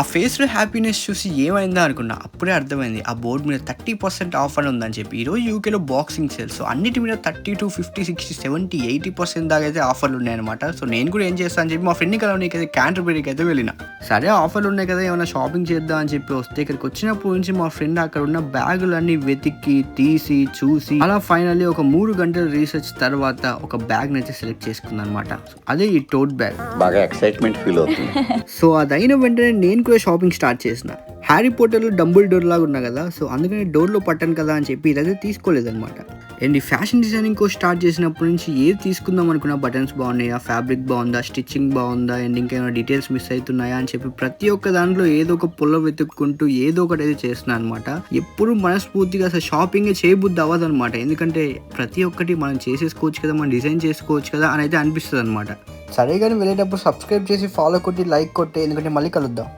ఆ ఫేస్‌లో హ్యాపీనెస్ చూసి ఏమైందా అనుకున్నా. అప్పుడే అర్థమైంది. ఆ బోర్డ్ మీద 30% ఆఫర్ ఉందని చెప్పి. ఈరోజు యూకేలో బాక్సింగ్ సేల్. సో అన్నిటి మీద 30-50, 60, 70, 80% దాకా అయితే ఆఫర్‌లు ఉన్నాయన్నమాట. సో నేను కూడా ఏం చేస్తా అని చెప్పి మా ఫ్రెండ్‌ని కలవనీకైతే క్యాంటర్బరీకి అయితే వెళ్ళిన. సరే ఆఫర్‌లు ఉన్నాయి కదా! ఏమైనా షాపింగ్ చేద్దాం అని చెప్పి వస్తే ఇక్కడికి వచ్చినప్పటి నుంచి మా ఫ్రెండ్ అక్కడ ఉన్న బ్యాగులన్నీ వెతికి, తీసి, చూసి అలా ఫైనల్లీ ఒక 3 గంటల రీసెర్చ్ తర్వాత ఒక బ్యాగ్‌నైతే సెలెక్ట్ చేసుకుందనమాట. అదే ఈ టోట్ బ్యాగ్. బాగా ఎక్సైట్మెంట్ ఫీల్ అవుతుంది. సో అదైన వెంటనే నేను కూడా షాపింగ్ స్టార్ట్ చేసిన. హ్యారీ పోటర్‌లో డంబుల్ డోర్ లాగా ఉన్నా కదా! సో అందుకని డోర్‌లో పట్టాను కదా అని చెప్పి ఇదైతే తీసుకోలేదనమాట. అండ్ ఈ ఫ్యాషన్ డిజైనింగ్ కోర్స్ స్టార్ట్ చేసినప్పటి నుంచి ఏది తీసుకుందాం అనుకున్నా బటన్స్ బాగున్నాయా, ఫ్యాబ్రిక్ బాగుందా, స్టిచ్చింగ్ బాగుందా, అండ్ ఇంకేమైనా డీటెయిల్స్ మిస్ అవుతున్నాయా అని చెప్పి ప్రతి ఒక్క దాంట్లో ఏదో ఒక పుల్ల వెతుక్కుంటూ ఏదో ఒకటి అయితే చేస్తున్నాను అనమాట. ఎప్పుడు మనస్ఫూర్తిగా అసలు షాపింగే చేయబుద్ధి అవ్వదు అనమాట. ఎందుకంటే ప్రతి ఒక్కటి మనం చేసేసుకోవచ్చు కదా, మనం డిజైన్ చేసుకోవచ్చు కదా అని అయితే అనిపిస్తుంది అనమాట. సరే కానీ వెళ్ళేటప్పుడు సబ్స్క్రైబ్ చేసి ఫాలో కొట్టి లైక్ కొట్టి, ఎందుకంటే మళ్ళీ కలుద్దాం.